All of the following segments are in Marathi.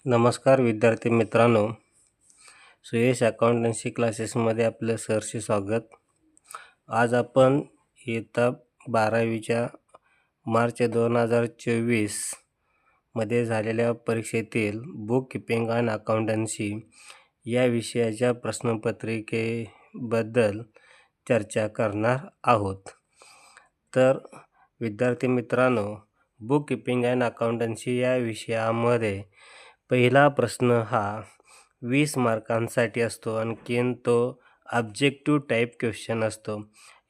नमस्कार विद्यार्थी मित्रांनो, सुयश अकाउंटन्सी क्लासेसमध्ये आपलं सहर्ष स्वागत. आज आपण इयत्ता 12वीच्या मार्च 2024 मध्ये झालेल्या परीक्षेतील बुक किपिंग अँड अकाउंटन्सी या विषयाच्या प्रश्नपत्रिकेबद्दल चर्चा करणार आहोत. तर विद्यार्थी मित्रांनो, बुक किपिंग अँड अकाउंटन्सी या विषयामध्ये पहिला प्रश्न हा 20 मार्कांसाठी असतो. आणखीन तो ऑब्जेक्टिव्ह टाईप क्वेश्चन असतो.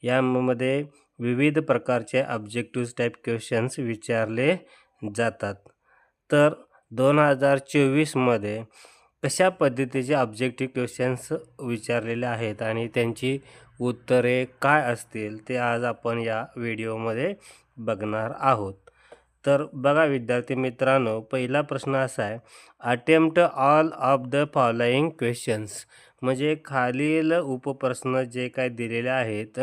यामध्ये विविध प्रकारचे ऑब्जेक्टिव्ह टाईप क्वेश्चन्स विचारले जातात. तर 2024मध्ये कशा पद्धतीचे ऑब्जेक्टिव्ह क्वेश्चन्स विचारलेले आहेत आणि त्यांची उत्तरे काय असतील ते आज आपण या व्हिडिओमध्ये बघणार आहोत. तर बघा विद्यार्थी मित्रांनो, पहिला प्रश्न असा आहे, attempt all of the following questions. म्हणजे खालील उपप्रश्न जे काय दिलेले आहेत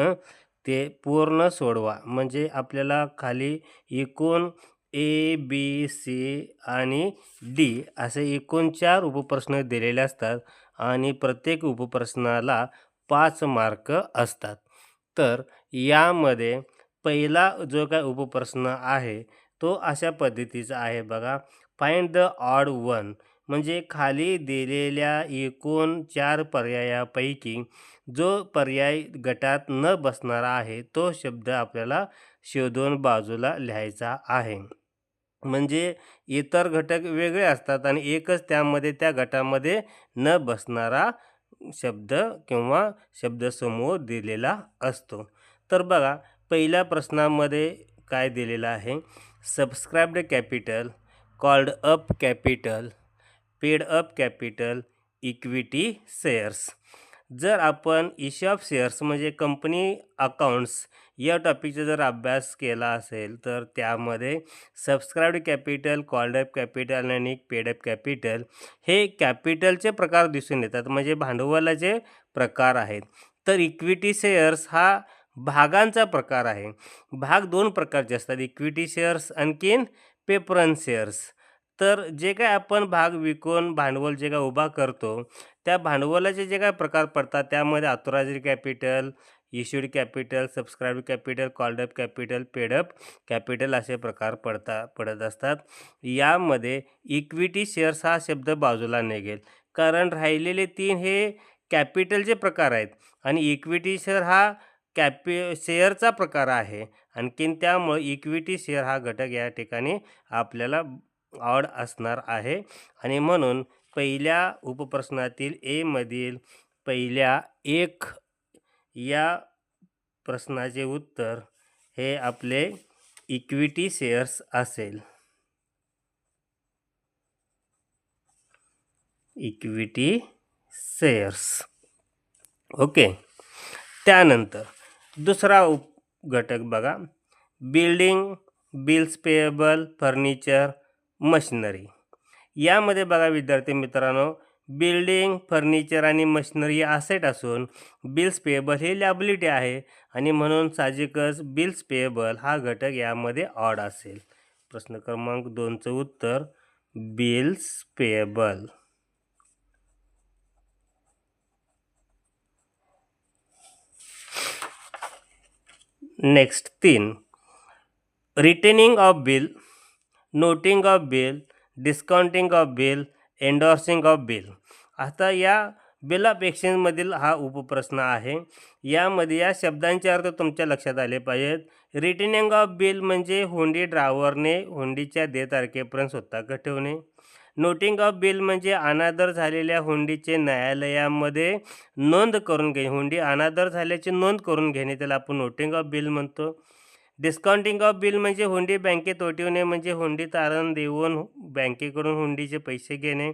ते पूर्ण सोडवा. म्हणजे आपल्याला खाली एकूण ABC आणि D असे एकूण 4 उपप्रश्न दिलेले असतात आणि प्रत्येक उपप्रश्नाला 5 मार्क असतात. तर यामध्ये पहिला जो काय उपप्रश्न आहे तो अशा पद्धतीचा आहे बघा. Find the odd one. म्हणजे खाली दिलेल्या एकूण 4 पर्यायापैकी जो पर्याय गटात न बसणारा आहे तो शब्द आपल्याला शोधून बाजूला लिहायचा आहे. म्हणजे इतर घटक वेगळे असतात आणि एकच त्यामध्ये त्या गटामध्ये न बसणारा शब्द किंवा शब्दसमूह दिलेला असतो. तर बघा पहिल्या प्रश्नामध्ये काय दिलेलं आहे, subscribed capital, called up capital, paid up capital, equity shares. जर आपण इश्यू ऑफ शेअर्स म्हणजे कंपनी अकाउंट्स या टॉपिकचा जर अभ्यास केला असेल तर त्यामध्ये subscribed capital, called up capital आणि पेड अप कॅपिटल हे कॅपिटलचे प्रकार दिसून येतात, म्हणजे भांडवलाचे प्रकार आहेत. तर इक्विटी शेअर्स हा भागांचा प्रकार आहे. भाग 2 प्रकारचे असतात, इक्विटी शेअर्स आणखीन प्रेफरन्स शेअर्स. तर जे काय आपण भाग विकून भांडवल जे काय उभा करतो त्या भांडवलाचे जे काय प्रकार पडतात त्यामध्ये authorised capital, issued capital, subscribed capital, called up capital, paid up capital असे प्रकार पडत असतात. यामध्ये इक्विटी शेअर्स हा शब्द बाजूला निघेल, कारण राहिलेले 3 हे कॅपिटलचे प्रकार आहेत आणि इक्विटी शेअर हा शेअरचा प्रकार आहे. आणखीन त्यामुळे इक्विटी शेअर हा घटक या ठिकाणी आपल्याला ऑड असणार आहे आणि म्हणून पहिल्या उपप्रश्नातील ए मधील पहिल्या 1 या प्रश्नाचे उत्तर हे आपले इक्विटी शेअर्स असेल. Equity shares. ओके. त्यानंतर दुसरा घटक बघा, building, bills payable, furniture, machinery. यामध्ये बघा विद्यार्थी मित्रांनो, बिल्डिंग, फर्निचर आणि मशिनरी असेट असून बिल्स पेएबल हे लायबिलिटी आहे आणि म्हणून साहजिकच बिल्स पेएबल हा घटक यामध्ये ऑड असेल. प्रश्न क्रमांक 2चं उत्तर bills payable. Next 3, retaining of bill, noting of bill, discounting of bill, endorsing of bill. आता या बिल ऑफ एक्सचेंजमधील हा उपप्रश्न आहे. यामध्ये या शब्दांचे अर्थ तुमच्या लक्षात आले पाहिजेत. रिटेनिंग ऑफ बिल म्हणजे हुंडी ड्रायव्हरने हुंडीच्या देय तारखेपर्यंत स्वतःकडे ठेवणे. नोटिंग ऑफ बिल म्हणजे अनादर झालेल्या हुंडीचे न्यायालयामध्ये नोंद करून घेणे. हुंडी अनादर झाल्याची नोंद करून घेणे त्याला आपण नोटिंग ऑफ बिल म्हणतो. डिस्काउंटिंग ऑफ बिल म्हणजे हुंडी बँकेत वटविणे, म्हणजे हुंडी तारण देऊन बँकेकडून हुंडीचे पैसे घेणे.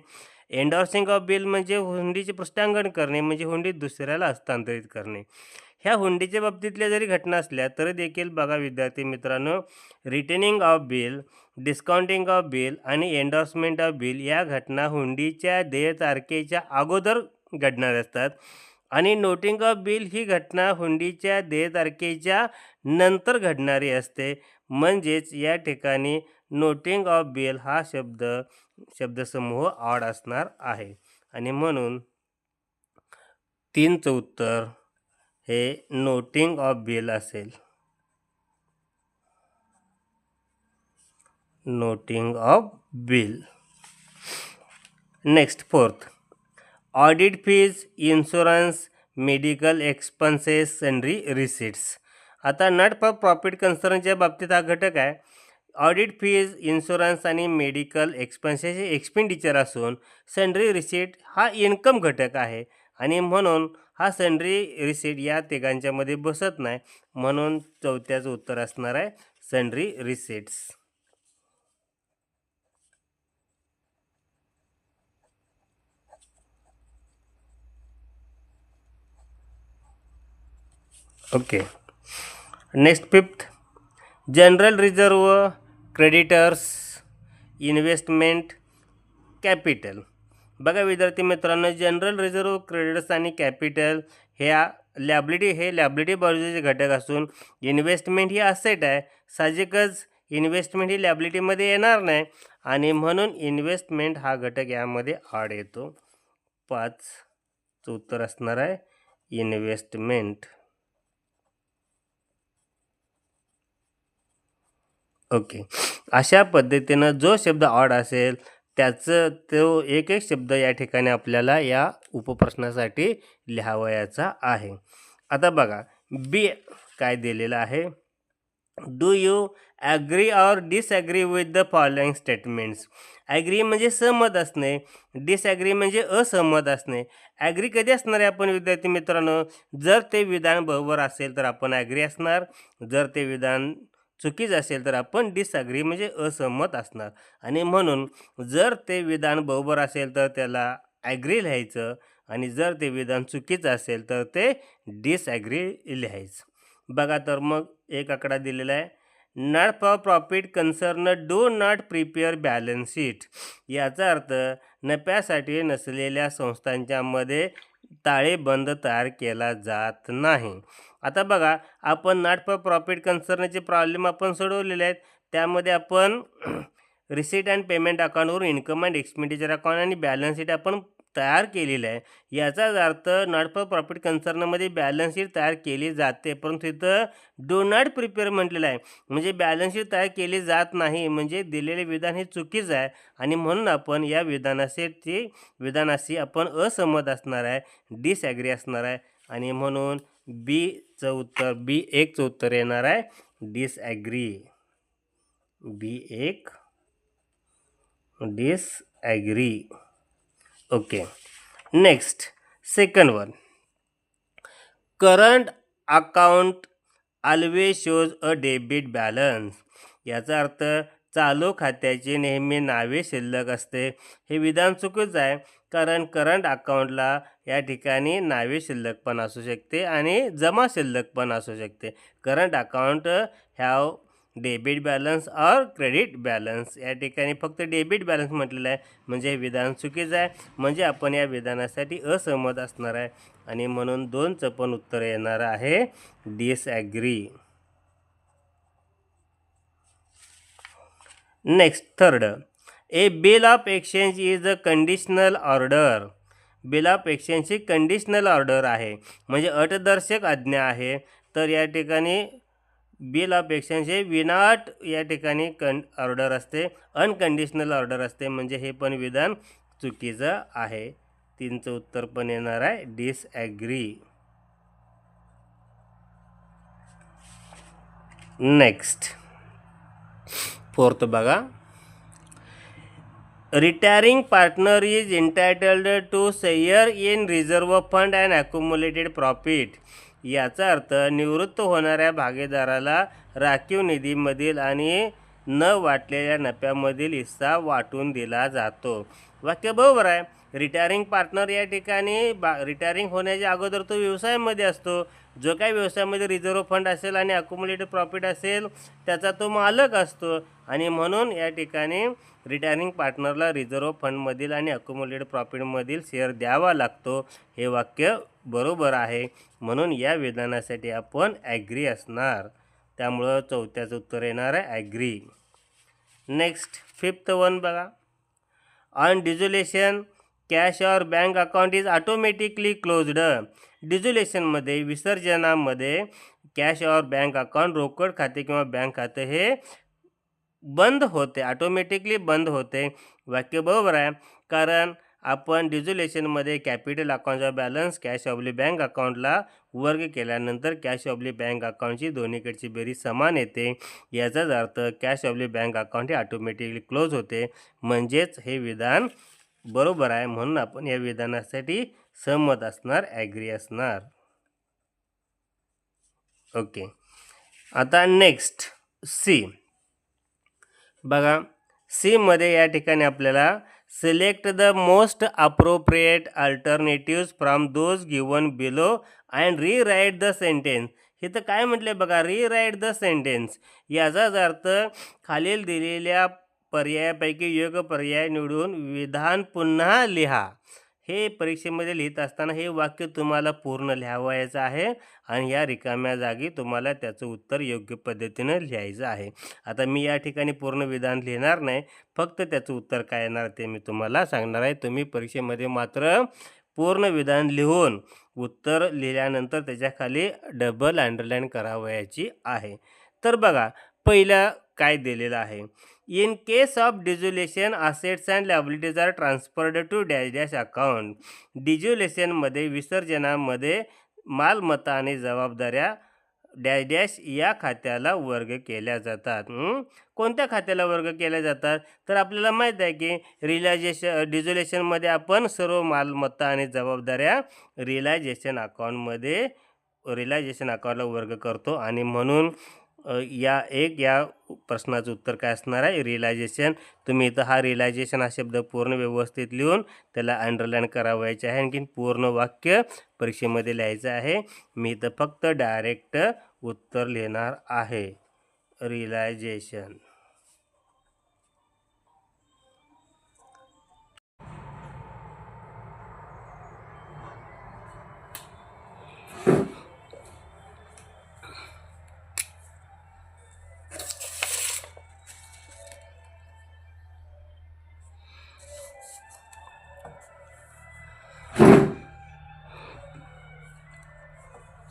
एंडोर्सिंग ऑफ बिल म्हणजे हुंडीचे पुष्टांकन करणे, म्हणजे हुंडी दुसऱ्याला हस्तांतरित करणे. ह्या हुंडीच्या बाबतीतल्या जरी घटना असल्या तरी देखील बघा विद्यार्थी मित्रांनो, retaining of bill, discounting of bill आणि एंडोर्समेंट ऑफ बिल या घटना हुंडीच्या देय तारखेच्या अगोदर घडणार असतात आणि नोटिंग ऑफ बिल ही घटना हुंडीच्या देय तारखेच्या नंतर घडणारी असते. म्हणजेच या ठिकाणी नोटिंग ऑफ बिल हा शब्द शब्दसमूह ऑड असणार आहे आणि म्हणून 3चं उत्तर हे नोटिंग ऑफ बिल असेल. Noting of bill. Next 4th, audit fees, insurance, medical expenses, sundry receipts. आता नॉट फॉर प्रॉफिट कन्सर्नच्या बाबतीत हा घटक आहे. ऑडिट फीज, इन्शुरन्स आणि मेडिकल एक्सपेन्सेस हे एक्सपेंडिचर असून सन्ड्री रिसीट हा इन्कम घटक आहे आणि म्हणून हा सन्ड्री रिसीट या तिघांच्यामध्ये बसत नाही. म्हणून 4थ्याचं उत्तर असणार आहे sundry receipts. Okay. Next 5th, general reserve, creditors, investment, capital. बघा विद्यार्थी मित्रांनो, जनरल रिझर्व, क्रेडिटर्स आणि कॅपिटल ह्या लॅबिलिटी बाजूचे घटक असून इन्व्हेस्टमेंट ही असेट आहे. साहजिकच इन्व्हेस्टमेंट ही लॅबिलिटीमध्ये येणार नाही आणि म्हणून इन्व्हेस्टमेंट हा घटक यामध्ये आड येतो. 5चं उत्तर असणार आहे इन्व्हेस्टमेंट. ओके. अशा पद्धतीनं जो शब्द ऑड असेल त्याचं तो एक शब्द या ठिकाणी आपल्याला या उपप्रश्नासाठी लिहावयाचा आहे. आता बघा बी काय दिलेलं आहे. Do you agree or disagree with the following statements. Agree म्हणजे सहमत असणे, डिसॲग्री म्हणजे असहमत असणे. ॲग्री कधी असणार आहे आपण विद्यार्थी मित्रांनो, जर ते विधान बरोबर असेल तर आपण ॲग्री असणार, जर ते विधान चुकीचं असेल तर आपण डिसॲग्री म्हणजे असहमत असणार. आणि म्हणून जर ते विधान बरोबर असेल तर त्याला ॲग्री लिहायचं आणि जर ते विधान चुकीचं असेल तर ते डिसॲग्री लिहायचं. बघा तर मग एक आकडा दिलेला आहे. Not for profit concern do not prepare balance sheet. याचा अर्थ नफ्यासाठी नसलेल्या संस्थांच्यामध्ये ताळेबंद तयार केला जात नाही. आता बघा आपण नॉट फॉर प्रॉफिट कन्सर्नचे प्रॉब्लेम आपण सोडवलेले आहेत. त्यामध्ये आपण रिसीट अँड पेमेंट अकाउंटवरून इन्कम अँड एक्सपेंडिचर अकाउंट आणि बॅलन्स शीट आपण तयार केलेलं आहे. याचाच अर्थ नॉट फॉर प्रॉफिट कन्सर्नमध्ये बॅलन्स शीट तयार केली जाते, परंतु इथं डू नॉट प्रिपेअर म्हटलेलं आहे. म्हणजे बॅलन्स शीट तयार केली जात नाही, म्हणजे दिलेले विधान हे चुकीचं आहे आणि म्हणून आपण या विधानाशी आपण असहमत असणार आहे, डिसॲग्री असणार आहे आणि म्हणून बीचं उत्तर B1चं उत्तर येणार आहे disagree. B1 disagree. Okay. Next second one, current account always shows a debit balance. याचा अर्थ चालू खात्याची नेहमी नावे शिल्लक असते. हे विधान चुकीचं आहे, कारण करंट अकाउंटला या ठिकाणी नावे शिल्लक पण असू शकते आणि जमा शिल्लक पण असू शकते. Current account have debit balance और क्रेडिट बॅलन्स. या ठिकाणी फक्त डेबिट बॅलन्स म्हटलेलं आहे, म्हणजे हे विधान चुकीचं आहे. म्हणजे आपण या विधानासाठी असहमत असणार आहे आणि म्हणून 2चं पण उत्तर येणार आहे disagree. Next third, A bill of exchange is a conditional order. Bill of exchange he conditional order आहे, म्हणजे अटदर्शक आज्ञा आहे. तर या ठिकाणी बिल ऑफ एक्सचेंज हे विनाअट या ठिकाणी ऑर्डर असते, अनकंडिशनल ऑर्डर असते, म्हणजे हे पण विधान चुकीचं आहे. 3चं उत्तर पण येणार आहे डिसॲग्री. नेक्स्ट 4th बघा, retiring partner is entitled to share in reserve fund and accumulated profit. याचा अर्थ निवृत्त होणाऱ्या भागीदाराला राखीव निधीमधील आणि न वाटलेल्या नफ्यामधील हिस्सा वाटून दिला जातो. वाक्य बरोबर आहे. रिटायरिंग पार्टनर या ठिकाणी रिटायरिंग होण्याच्या अगोदर तो व्यवसायामध्ये असतो. जो काही व्यवसायामध्ये रिझर्व्ह फंड असेल आणि अक्युमुलेटेड प्रॉफिट असेल त्याचा तो मालक असतो आणि म्हणून या ठिकाणी रिटायरिंग पार्टनरला रिझर्व्ह फंडमधील आणि अक्युमुलेटेड प्रॉफिटमधील शेअर द्यावा लागतो. हे वाक्य बरोबर आहे, म्हणून या विधानासाठी आपण ॲग्री असणार. त्यामुळं 4थ्याचं उत्तर येणार आहे ॲग्री. नेक्स्ट 5th वन बघा, on dissolution cash or bank account is automatically closed. डिझोलेशनमध्ये विसर्जनामध्ये कॅश ऑर बँक अकाउंट रोकड खाते किंवा बँक खाते हे बंद होते, ऑटोमॅटिकली बंद होते. वाक्य बरोबर आहे, कारण आपण डिझोलेशनमध्ये कॅपिटल अकाउंटचा बॅलन्स कॅश ऑब्लिक बँक अकाउंटला वर्ग केल्यानंतर कॅश ऑब्लिक बँक अकाउंटची दोन्हीकडची बेरीज समान येते. याचाच अर्थ कॅश ऑब्लिक बँक अकाउंट हे ऑटोमॅटिकली क्लोज होते, म्हणजेच हे विधान बरोबर आहे. म्हणून आपण या विधानासाठी सहमत असणार, ॲग्री असणार. ओके, आता नेक्स्ट सी बघा. सीमध्ये या ठिकाणी आपल्याला select the most appropriate alternatives from those given below and रीराईट the sentence. इथं काय म्हटले बघा, रीराईट द सेंटेन्स. याचाच अर्थ खालील दिलेल्या पर्यायापैकी योग्य पर्याय निवडून विधान पुन्हा लिहा. हे परीक्षेमध्ये लिहित असताना हे वाक्य तुम्हाला पूर्ण लिहावायचं आहे आणि या रिकाम्या जागी तुम्हाला त्याचं उत्तर योग्य पद्धतीनं लिहायचं आहे. आता मी या ठिकाणी पूर्ण विधान लिहिणार नाही, फक्त त्याचं उत्तर काय येणार ते मी तुम्हाला सांगणार आहे. तुम्ही परीक्षेमध्ये मात्र पूर्ण विधान लिहून उत्तर लिहिल्यानंतर त्याच्याखाली डबल अंडरलाईन करावयाची आहे. तर बघा, पहिला काय दिलेलं आहे, in case of dissolution assets and liabilities are transferred to dash dash account. डिझोलेशनमध्ये विसर्जनामध्ये मालमत्ता आणि जबाबदाऱ्या डॅश डॅश या खात्याला वर्ग केल्या जातात. कोणत्या खात्याला वर्ग केल्या जातात, तर आपल्याला माहीत आहे की डिझोलेशनमध्ये आपण सर्व मालमत्ता आणि जबाबदाऱ्या रिलायझेशन अकाउंटला वर्ग करतो आणि म्हणून या प्रश्नाचं उत्तर काय असणार आहे, रिलायझेशन. तुम्ही इथं हा रिलायझेशन हा शब्द पूर्ण व्यवस्थित लिहून त्याला अंडरलाईन करावायचे आहे. आणखी पूर्ण वाक्य परीक्षेमध्ये लिहायचं आहे. मी इथं फक्त डायरेक्ट उत्तर लिहिणार आहे, रिलायझेशन.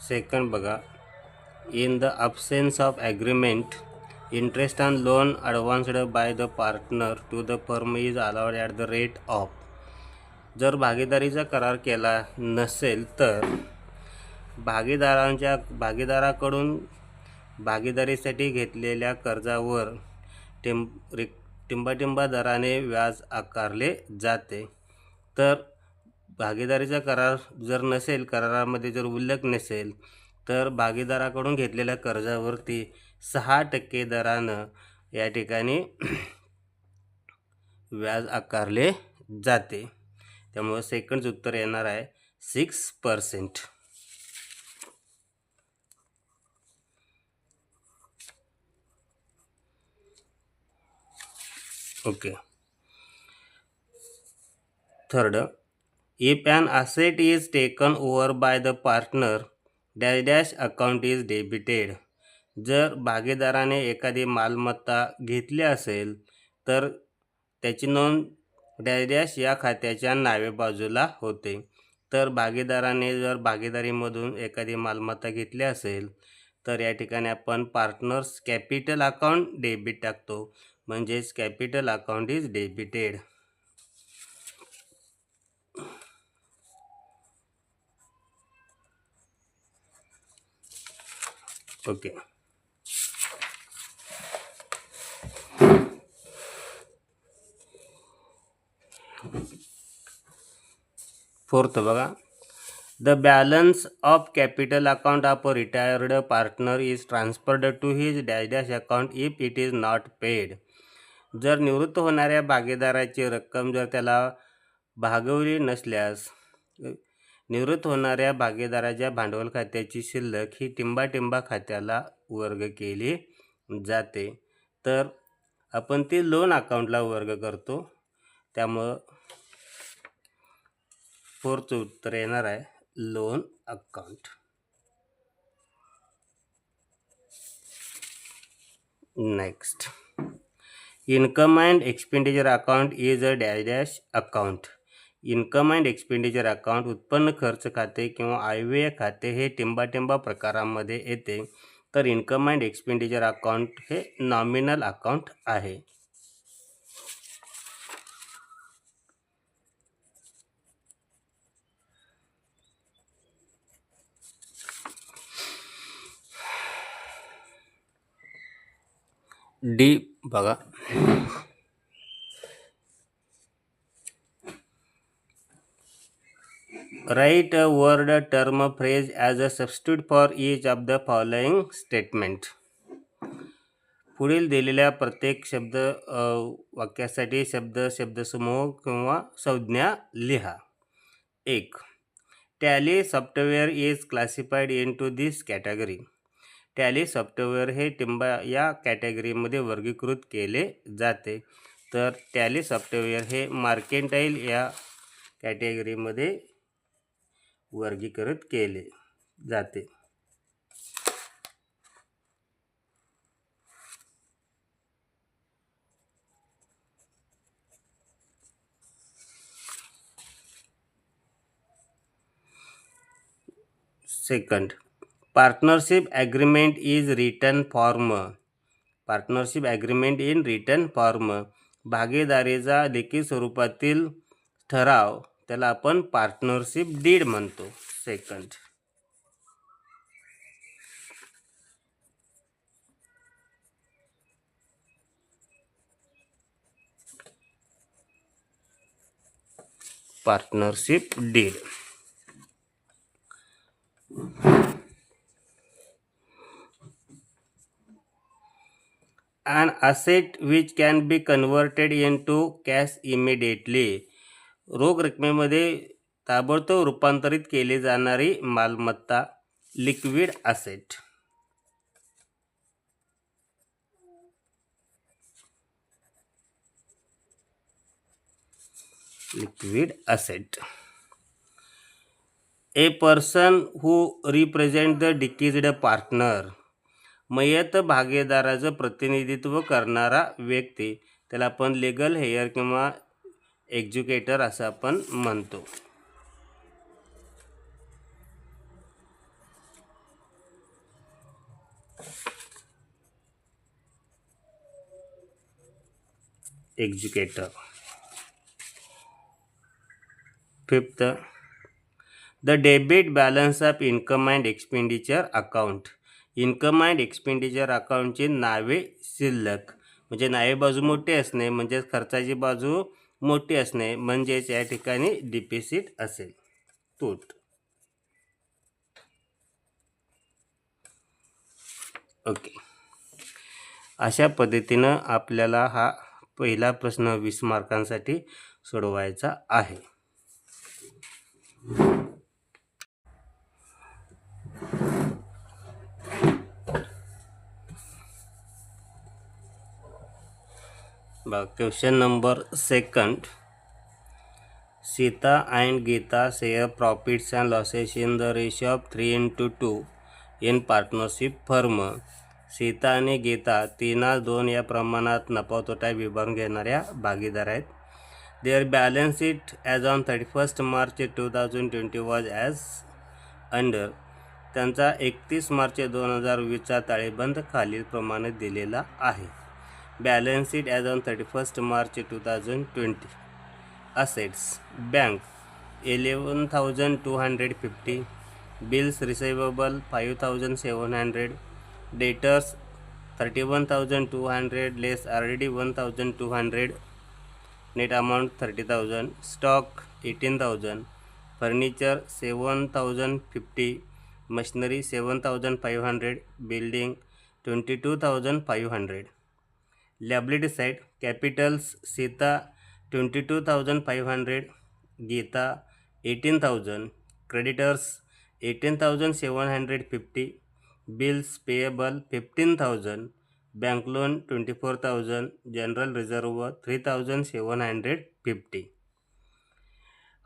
सेकंड बघा, in the absence of agreement interest on loan advanced by the partner to the firm is allowed at the rate of. जर भागीदारीचा करार केला नसेल तर भागीदाराकडून भागीदारीसाठी घेतलेल्या कर्जावर टिंबाटिंबा दराने व्याज आकारले जाते. तर भागीदारीचा करार जर नसेल, करारामध्ये जर उल्लेख नसेल, तर भागीदाराकडून घेतलेल्या कर्जावरती 6% दरानं या ठिकाणी व्याज आकारले जाते. त्यामुळे सेकंड उत्तर येणार आहे 6%. Okay. Third, if an asset is taken over by the partner dash dash account is debited. जर भागीदाराने एखादी मालमत्ता घेतली असेल तर त्याची नोंद डॅश डॅश या खात्याच्या नावे बाजूला होते. तर भागीदाराने जर भागीदारीमधून एखादी मालमत्ता घेतली असेल तर या ठिकाणी आपण पार्टनर्स कॅपिटल अकाउंट डेबिट टाकतो, म्हणजेच capital account is debited. Okay. Fourth बघा, the balance of capital account of a retired partner is transferred to his dash dash account if it is not paid. जर निवृत्त होणाऱ्या भागीदाराची रक्कम जर त्याला भागवली नसल्यास निवृत्त होणाऱ्या भागीदाराच्या भांडवल खात्याची शिल्लक ही टिंबाटिंबा खात्याला वर्ग केली जाते. तर आपण ती लोन अकाउंटला वर्ग करतो. त्यामुळं फोर्थ उत्तर येणार आहे loan account. Next, income and expenditure account is a dash dash account. Income and expenditure account उत्पन्न खर्च खाते किंवा आयव्यय खाते हे टिंबाटिंबा प्रकारामध्ये येते. तर इन्कम अँड एक्सपेंडिचर अकाउंट हे नॉमिनल अकाउंट आहे. डी बघा. Right a word, term, phrase as a substitute for each of the following statement. पुढील दिलेल्या प्रत्येक शब्द वाक्यासाठी शब्द, शब्दसमूह किंवा संज्ञा लिहा. 1. Tally software is classified into this category. Tally software हे या कॅटेगरीमध्ये वर्गीकृत केले जाते. तर टॅली सॉफ्टवेअर हे मार्केंटाईल या कॅटेगरीमध्ये वर्गीकृत केले जाते. Second, partnership agreement is written form. Partnership agreement in written form, भागीदारीचा लेखी स्वरूपातील ठराव, त्याला आपण पार्टनरशिप डीड म्हणतो. Second. Partnership deed. An asset which can be converted into cash immediately. रोख रकमेमध्ये ताबडतोब रूपांतरित केली जाणारी मालमत्ता, liquid asset. Liquid asset. A person who represent the deceased partner. मयत भागीदाराचं प्रतिनिधित्व करणारा व्यक्ती, त्याला आपण लिगल हेयर किंवा एक्झिक्युटर असं आपण म्हणतो. Executor. Fifth, the debit balance of income and expenditure account. Income and expenditure अकाउंटची नावे शिल्लक, म्हणजे नावे बाजू मोठी असणे, म्हणजेच खर्चाची बाजू मोठी असणे, म्हणजेच या ठिकाणी डिफिसिट असेल, तूट. ओके. अशा पद्धतीनं आपल्याला हा पहिला प्रश्न 20 मार्कांसाठी सोडवायचा आहे. Question number second. Sita and Geeta share profits and losses in the ratio of 3:2 in partnership firm. Sita आणि गीता 3:2 या प्रमाणात नफा तोटा विभागून घेणाऱ्या भागीदार आहेत. Their balance sheet as on 31st March 2020 was as under. त्यांचा 31 मार्च 2020चा ताळेबंद खालील प्रमाणे दिलेला आहे. Balance sheet as on 31st March 2020. Assets, bank 11,250, bills receivable 5,700, debtors 31,200 less already 1,200, net amount 30,000, stock 18,000, furniture 7,050, machinery 7,500, building 22,500. Liability side, capitals Sita 22,500, Geeta 18,000, creditors 18,750, bills payable 15,000, bank loan 24,000, general reserve 3,750.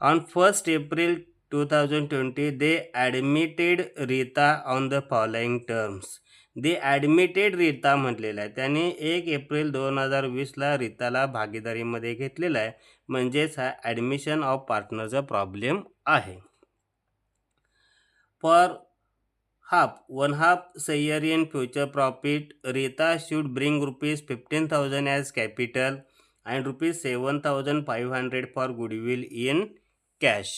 On 1st April 2020 they admitted Rita on the following terms. They admitted Rita म्हटलेलं आहे. त्याने 1 एप्रिल 2020ला रीताला भागीदारीमध्ये घेतलेला आहे. म्हणजेच हा ॲडमिशन ऑफ पार्टनरचा प्रॉब्लेम आहे. For one half year in future profit, Rita should bring rupees 15,000 as capital and rupees 7,500 for goodwill in cash.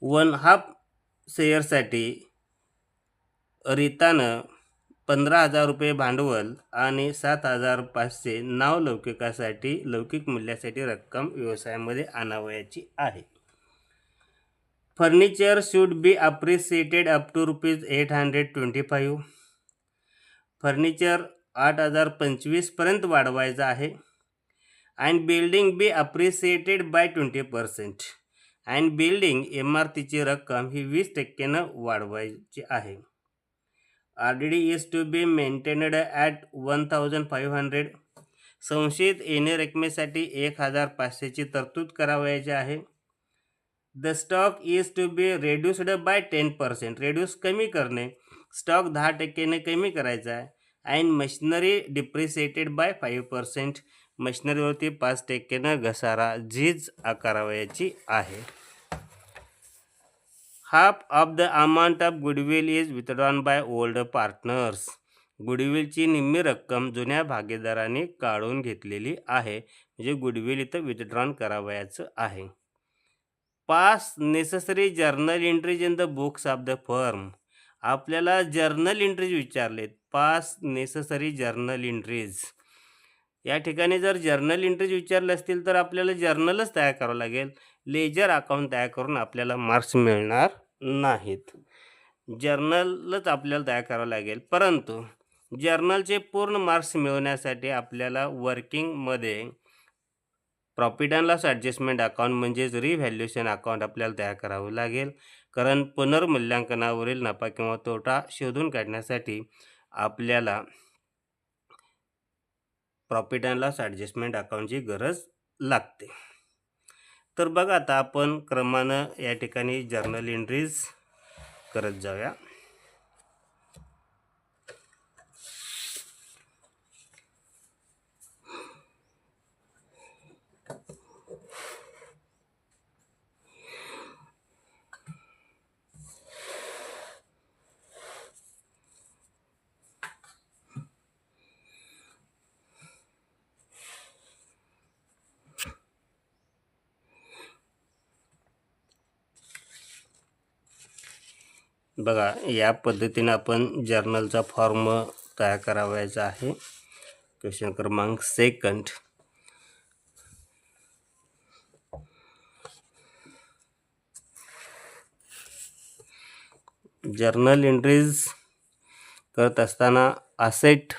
One half शेअरसाठी रीतानं 15,000 रुपये भांडवल आणि 7,500 नावलौकिकासाठी लौकिक मूल्यासाठी रक्कम व्यवसायामध्ये आणावयाची आहे. Furniture should be appreciated up to ₹825. Furniture 8,025 पर्यंत वाढवायचं आहे. And building be appreciated by 20%. And building इमारतीची रक्कम ही 20% वाढवायची आहे. RDD is to be maintained at 1,500. संशयित येणे रकमेसाठी 1,500ची तरतूद करावयाची आहे. The stock is to be reduced by 10%. Reduce कमी करणे, स्टॉक 10%ने कमी करायचा आहे. And machinery depreciated by 5%. मशिनरीवरती 5%नं घसारा झीज आकारावयाची आहे. Half of the amount of goodwill is withdrawn by old partners. गुडविलची निम्मी रक्कम जुन्या भागीदारांनी काढून घेतलेली आहे. म्हणजे गुडविल इथं विथड्रॉन करावयाचं आहे. Pass necessary journal entries in the books of the firm. आपल्याला जर्नल एंट्रीज विचारलेत. Pass necessary journal entries. या ठिकाणी जर जर्नल एंट्रीज विचारले असतील तर आपल्याला जर्नलच तयार करावं लागेल. लेजर अकाउंट तयार करून आपल्याला मार्क्स मिळणार नाहीत. जर्नलच आपल्याला तयार करावं लागेल. परंतु जर्नलचे पूर्ण मार्क्स मिळवण्यासाठी आपल्याला वर्किंगमध्ये profit and loss adjustment account म्हणजेच रिव्हॅल्युएशन अकाउंट आपल्याला तयार करावं लागेल. कारण पुनर्मूल्यांकनावरील नफा किंवा तोटा शोधून काढण्यासाठी आपल्याला प्रॉफिट अँड लॉस ॲडजस्टमेंट अकाउंटची गरज लागते. तर बघा आता आपण क्रमानं या ठिकाणी जर्नल एंट्रीज करत जाऊया. बघा या पद्धतीने आपण जर्नलचा फॉर्म तयार करावायचा आहे. क्वेश्चन क्रमांक 2. जर्नल एंट्रीज करत असताना असेट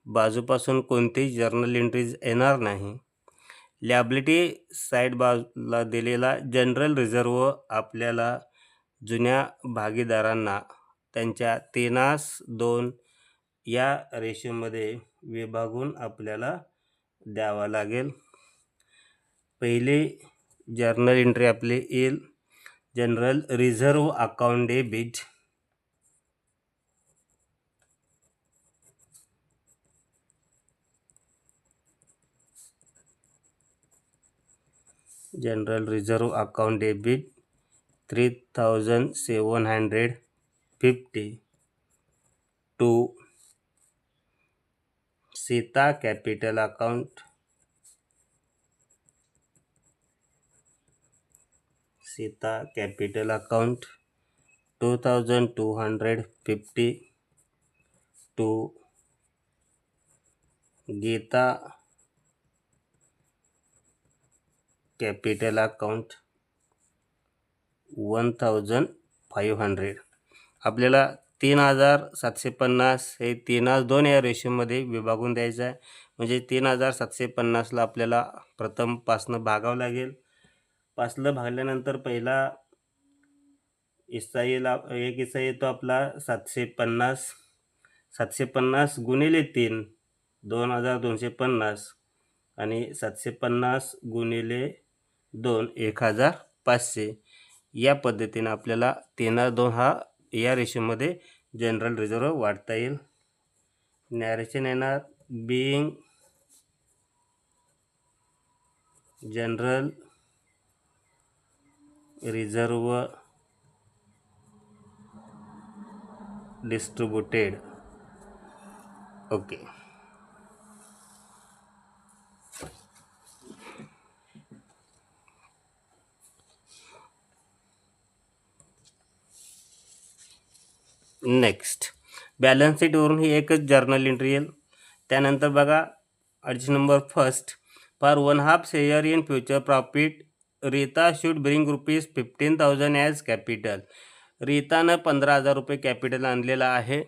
बाजूपासून कोणतीही जर्नल एंट्रीज येणार नाही. लॅबिलिटी साईड बाजूला दिलेला जनरल रिझर्व आपल्याला जुन्या भागीदारांना त्यांच्या 3:2 या रेशोमध्ये विभागून आपल्याला द्यावा लागेल. पहिले जर्नल एंट्री आपली येईल general reserve account debit. General reserve account debit 3,750 to Sita capital account. Sita capital account 2,250 to Gita capital account 1,500. आपल्याला 3,750 हे 3:2 या रेशोमध्ये विभागून द्यायचं आहे. म्हणजे 3,750ला आपल्याला प्रथम 5नं भागावं लागेल. 5ला भागल्यानंतर पहिला हिस्सा येईल, एक हिस्सा येतो आपला 750 गुणिले 3 2,250 आणि 750 गुणिले 2 1500 या पद्धतीने आपल्याला 3/2 हा या रेशोमध्ये जनरल रिझर्व वाढता येईल. नॅरेशन येणार being general reserve distributed. Okay. Next balance शीटवरून ही एकच जर्नल एंट्री येईल. त्यानंतर बघा addition number first, for 1/2 share in future profit Rita should bring ₹15,000 as capital. रीतानं 15,000 रुपये कॅपिटल आणलेलं आहे.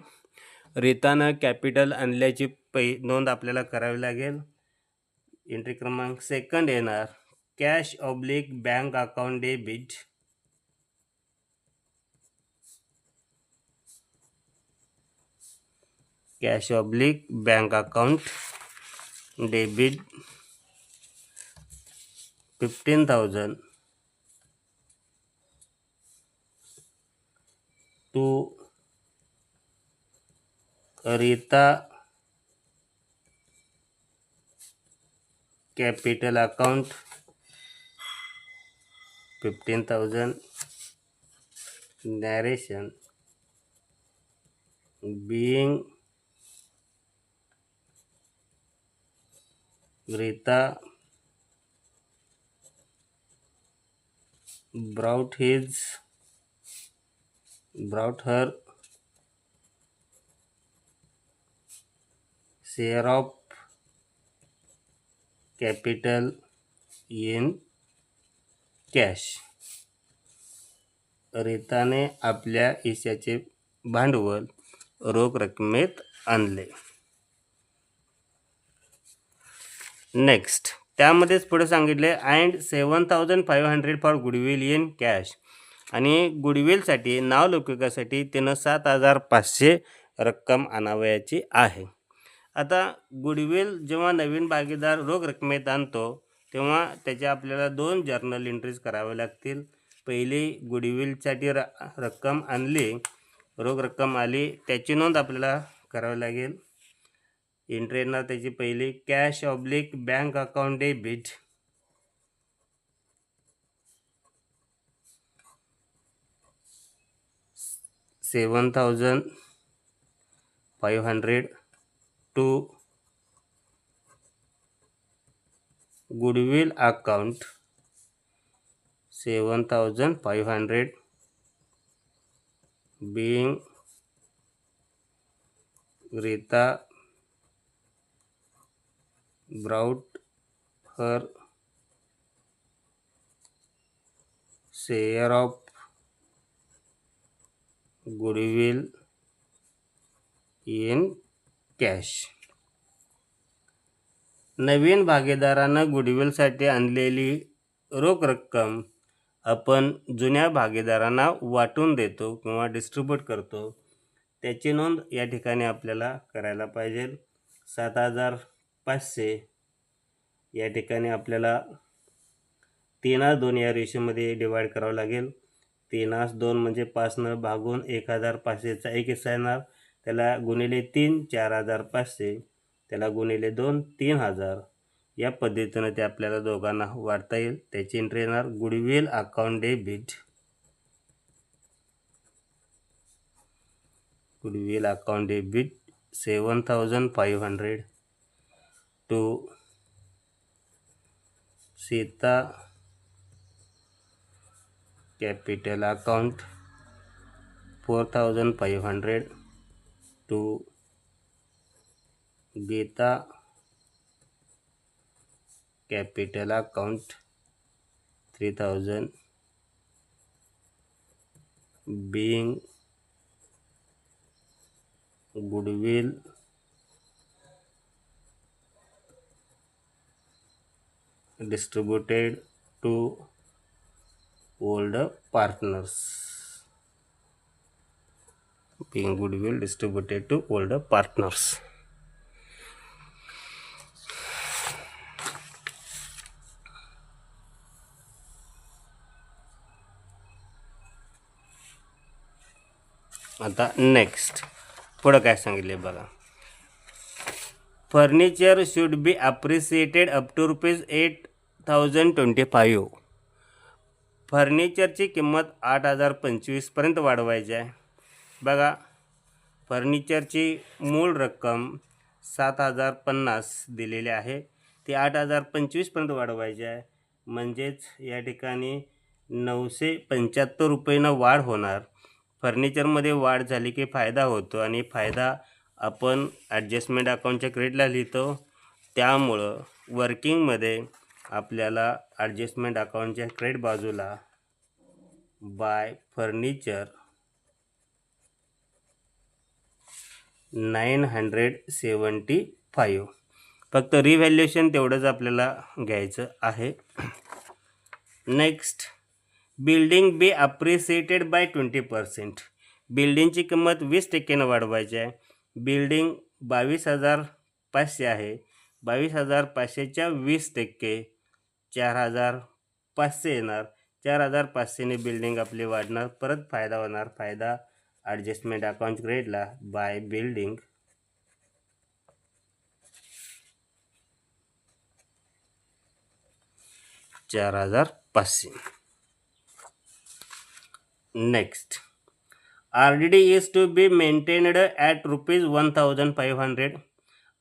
रीतानं कॅपिटल आणल्याची नोंद आपल्याला करावी लागेल. एंट्री क्रमांक सेकंड येणार cash oblique bank account debit. Cash oblique bank account debit 15,000 to Rita capital account 15,000. Narration being Rita brought her share of capital in cash. रीताने आपल्या हिश्श्याचे भांडवल रोख रकमेत आणले. नेक्स्ट त्यामध्येच पुढे सांगितले and 7,500 for goodwill in cash. आणि गुडविलसाठी नावलौकिकासाठी त्यानं 7,500 रक्कम आणावयाची आहे. आता गुडविल जेव्हा नवीन भागीदार रोख रकमेत आणतो तेव्हा त्याच्या आपल्याला 2 जर्नल एंट्रीज कराव्या लागतील. पहिली गुडविलसाठी रक्कम आणली, रोख रक्कम आली, त्याची नोंद आपल्याला करावी लागेल. एंट्री येणार त्याची पहिली cash oblique bank account debit 7,500 to goodwill account 7,500 being Rita brought her share of goodwill in cash. नवीन भागीदारानं गुडविलसाठी आणलेली रोख रक्कम आपण जुन्या भागीदारांना वाटून देतो किंवा डिस्ट्रीब्यूट करतो, त्याची नोंद या ठिकाणी आपल्याला करायला पाहिजे. 7,500 या ठिकाणी आपल्याला 3/2 या रेशोमध्ये डिवाइड करावं लागेल. 3/2 म्हणजे 5 भागून 1,500चा 1 हिस्सा येणार, त्याला गुणिले 3 4,500, त्याला गुणिले 2 3,000. या पद्धतीनं ते आपल्याला दोघांना वाढता येईल. त्याची एंट्री येणार goodwill account debit 7,500 to Sita capital account 4,500 to Gita capital account 3,000 being goodwill distributed to older partners. Being goodwill distributed to older partners. आता नेक्स्ट पुढं काय सांगितले बघा. Furniture should be appreciated up to ₹8,025. फर्निचरची किंमत 8,025पर्यंत वाढवायची आहे. बघा, फर्निचरची मूळ रक्कम 7,050 दिलेली आहे, ती 8,025पर्यंत वाढवायची आहे. म्हणजेच या ठिकाणी ₹975 वाढ होणार. फर्निचरमध्ये वाढ झाली की फायदा होतो आणि फायदा आपण ॲडजस्टमेंट अकाउंटच्या क्रेडिटला लिहितो. त्यामुळं वर्किंगमध्ये आपल्याला ॲडजस्टमेंट अकाउंटच्या क्रेडिट बाजूला बाय फर्निचर 975 फक्त रिव्हॅल्युएशन तेवढंच आपल्याला घ्यायचं आहे. Next, building be appreciated by 20%. बिल्डिंगची किंमत 20% वाढवायची आहे. बिल्डिंग 22,500 आहे. 22,500च्या 20% 4,500 येणार. 4,500ने बिल्डिंग आपली वाढणार. परत फायदा होणार. फायदा ॲडजस्टमेंट अकाउंट क्रेडिटला by building 4,500. Next, RDD is to be maintained at ₹1,500.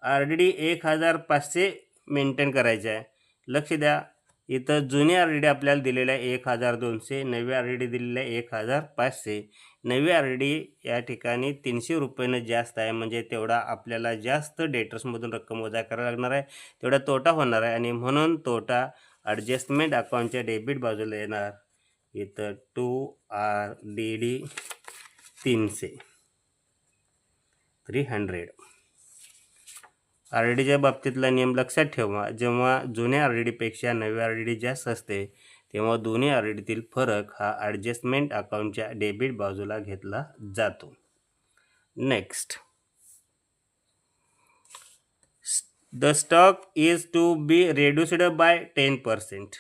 RDD 1,500 maintain करायचे आहे. लक्ष द्या, इथं जुने RDD आपल्याला दिलेलं आहे 1,200, नवी RDD दिलेलं आहे 1,500. नवी RDD या ठिकाणी ₹300 जास्त आहे, म्हणजे तेवढा आपल्याला जास्त डेटर्समधून रक्कम वजा करायला लागणार आहे, तेवढा तोटा होणार आहे. आणि म्हणून तोटा ॲडजस्टमेंट अकाउंटच्या डेबिट बाजूला येणार. इथं 2RDD 300. RDDच्या बाबतीतला नियम लक्षात ठेवा. जेव्हा जुन्या RDDपेक्षा नव्या RDD जास्त असते तेव्हा दोन्ही RDDतील फरक हा ॲडजस्टमेंट अकाउंटच्या डेबिट बाजूला घेतला जातो. Next, the stock is to be reduced by 10%.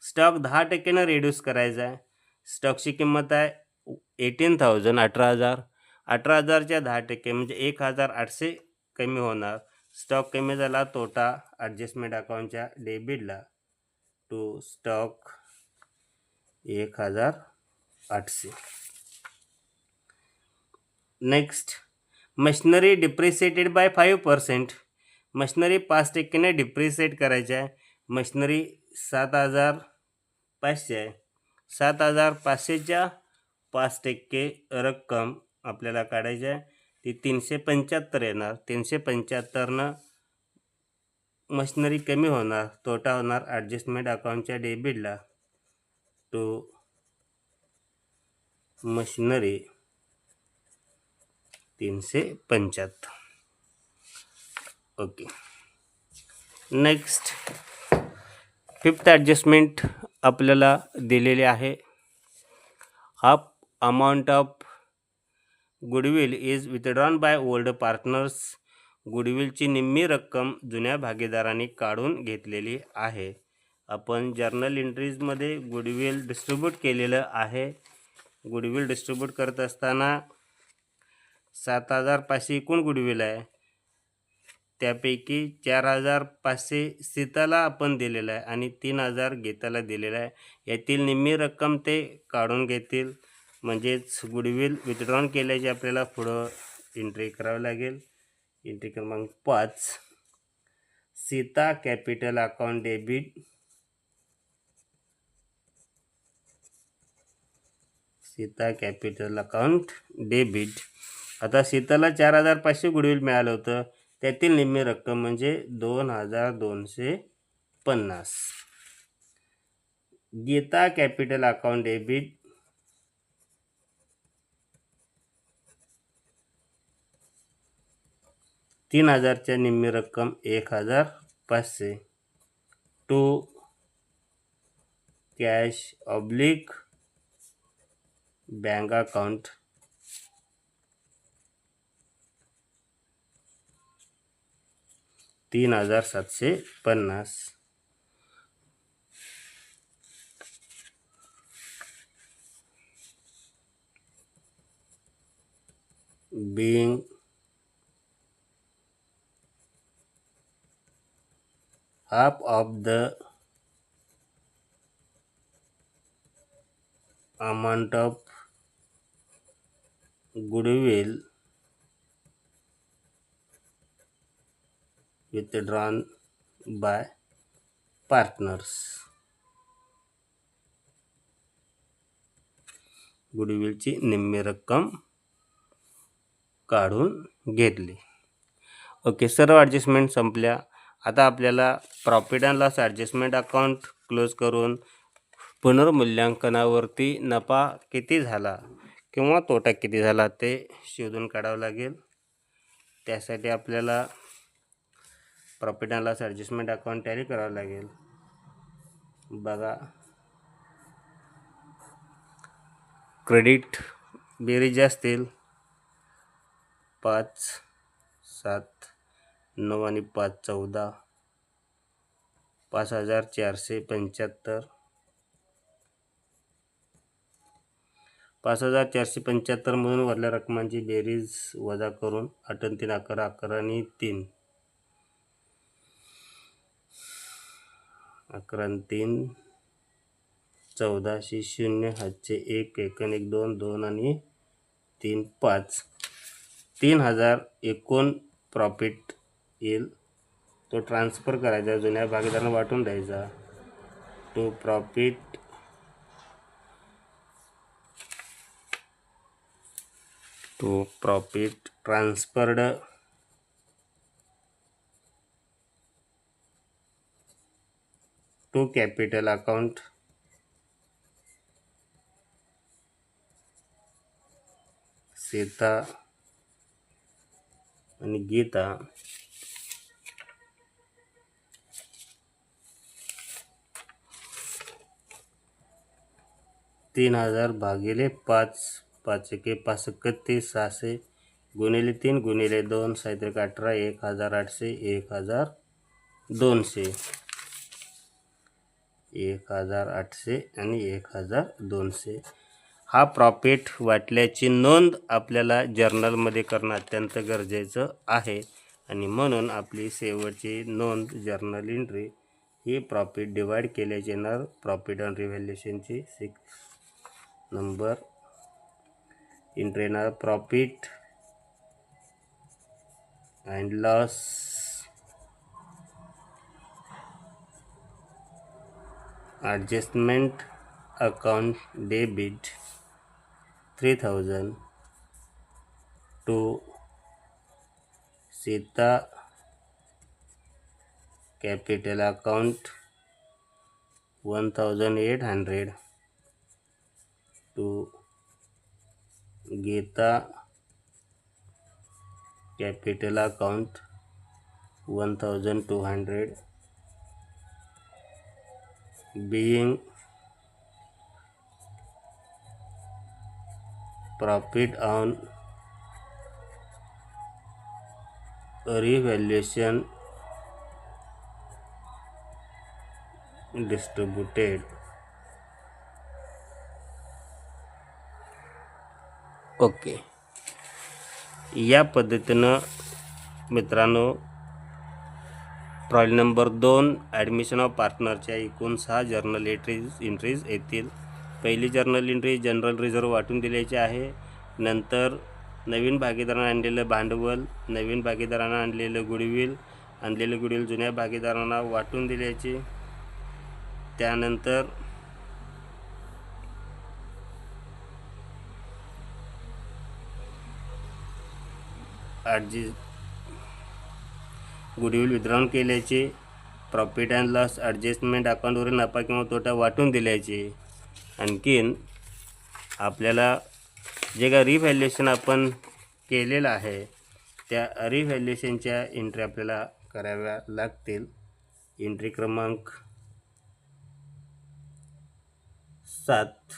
Stock 10%नं रेड्यूस करायचा आहे. स्टॉकची किंमत आहे 18,000 18,000. 18,000च्या 10% म्हणजे 1,800 कमी होणार. स्टॉक कमी झाला, तोटा ॲडजस्टमेंट अकाउंटच्या डेबिटला to stock 1,800. Next, machinery depreciated by 5%. Machinery 5%ने डिप्रिसिएट करायची आहे. मशिनरी 7,500 आहे. 7,500च्या 5% रक्कम आपल्याला काढायची आहे, ती 375 येणार. 375नं मशिनरी कमी होणार, तोटा होणार ॲडजस्टमेंट अकाउंटच्या डेबिटला to machinery 375. Okay. Next, fifth adjustment आपल्याला दिलेले आहे. Half amount of goodwill is withdrawn by old partners. गुडविलची निम्मी रक्कम जुन्या भागीदारांनी काढून घेतलेली आहे. आपण जर्नल एंट्रीजमध्ये गुडविल डिस्ट्रीब्यूट केलेलं आहे. गुडविल डिस्ट्रीब्यूट करत असताना 7,500 एकूण गुडविल आहे, त्यापैकी 4,500 सीताला आपण दिलेलं आहे आणि 3,000 गीताला दिलेलं आहे. यातील निम्मी रक्कम ते काढून घेतील. म्हणजेच गुडविल विथड्रॉन केल्याची आपल्याला पुढं एंट्री करावी लागेल. एंट्री क्रमांक 5, Sita capital account debit. Sita capital account debit. आता सीताला 4,500 गुडविल मिळालं होतं, त्यातील निम्मी रक्कम म्हणजे 2,250. गीता कॅपिटल अकाउंट डेबिट 3,000च्या निम्मी रक्कम 1,500 to cash oblique bank account 3,750. being half of the amount of goodwill withdrawn by partners. गुडविलची निम्मी रक्कम काढून घेतली. ओके, सर्व ॲडजस्टमेंट संपल्या. आता आपल्याला profit and loss adjustment account close करून पुनर्मूल्यांकनावरती नफा किती झाला किंवा तोटा किती झाला ते शोधून काढावं लागेल. त्यासाठी आपल्याला profit and loss adjustment account tally करावं लागेल. बघा, क्रेडिट बेरीज असतील 5, 7, 9 आणि 5, 14, 5475. 5475 मधून वरल्या रकमांची बेरीज वजा करून 8 आणि 3 11, 11 आणि 3 11 आणि 3 14, 0, 1, 1 आणि 1, 2, 2 आणि 3, 5. 3000 एकूण प्रॉफिट येईल. तो ट्रान्सफर करायचा, जुन्या भागीदारांना वाटून द्यायचा. To profit transferred to capital account Sita आणि गीता 3000 भागिले 5, 5 एके 5 31, 600 गुणिले 3 गुणिले 2, 7 18, 1800, 1200, 1800 आणि 1200. हा प्रॉफिट वाटल्याची नोंद आपल्याला जर्नलमध्ये करणं अत्यंत गरजेचं आहे आणि म्हणून आपली शेवटची नोंद जर्नल एंट्री ही प्रॉफिट डिवाइड केल्याची येणार प्रॉफिट अँड रिव्हॅल्युएशनची 6 नंबर एंट्री येणार. Profit and loss adjustment account debit 3000 to Sita capital account 1800 to Gita capital account 1200 being profit on revaluation distributed. Okay, या पद्धतीनं मित्रांनो ट्रॉली नंबर 2 ॲडमिशन ऑफ पार्टनरच्या एकूण 6 जर्नल एंट्रीज येतील. पहिली जर्नल एंट्री जनरल रिझर्व्ह वाटून दिल्याची आहे. नंतर नवीन भागीदारांना आणलेलं भांडवल, नवीन भागीदारांना आणलेलं गुडविल जुन्या भागीदारांना वाटून दिल्याची. त्यानंतर गुडविल विथड्रॉन केल्याचे, प्रॉफिट अँड लॉस ॲडजस्टमेंट अकाउंटवरील नफा किंवा तोटा वाटून दिल्याचे. आणखीन आपल्याला जे काय रिव्हॅल्युएशन आपण केलेलं आहे त्या रिव्हॅल्युएशनच्या एंट्री आपल्याला कराव्या लागतील. एंट्री क्रमांक 7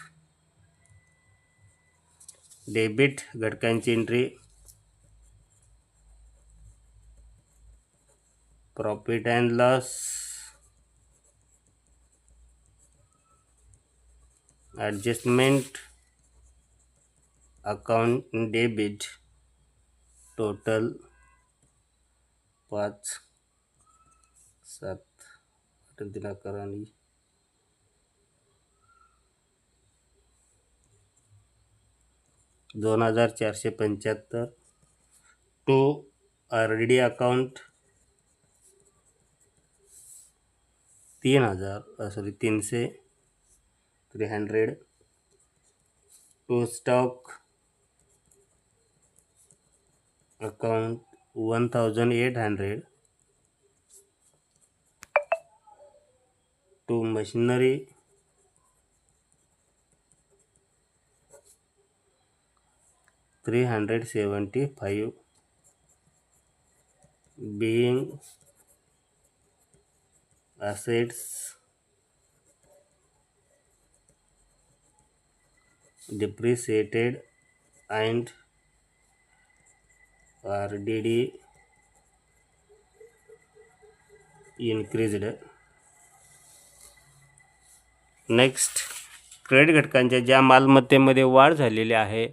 डेबिट घटकांची entry, profit and loss adjustment account debit total 5,7,8 दिनांक आणि 2,475 to RDD account 300 to stock account 1,800 to machinery 375 being assets depreciated and RDD increased. Next, credit घटकांच्या ज्या मालमत्तेमध्ये वाढ झालेली आहे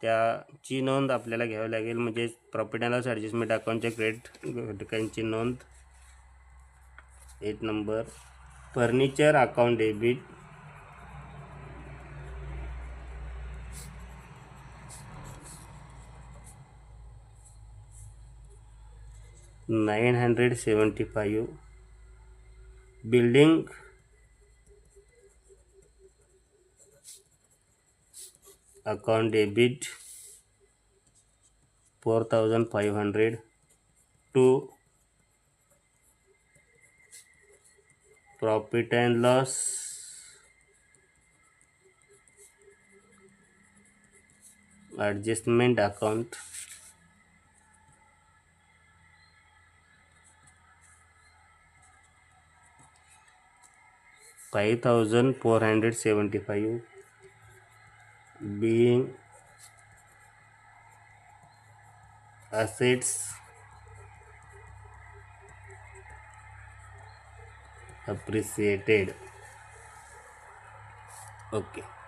त्याची नोंद आपल्याला घ्यावी लागेल. म्हणजे प्रॉफिट अँड लॉस ॲडजस्टमेंट अकाउंटच्या क्रेडिट घटकांची नोंद. 8 number, furniture account debit 975, building account debit 4,500 to profit and loss adjustment account 5,475 being assets appreciated. Okay.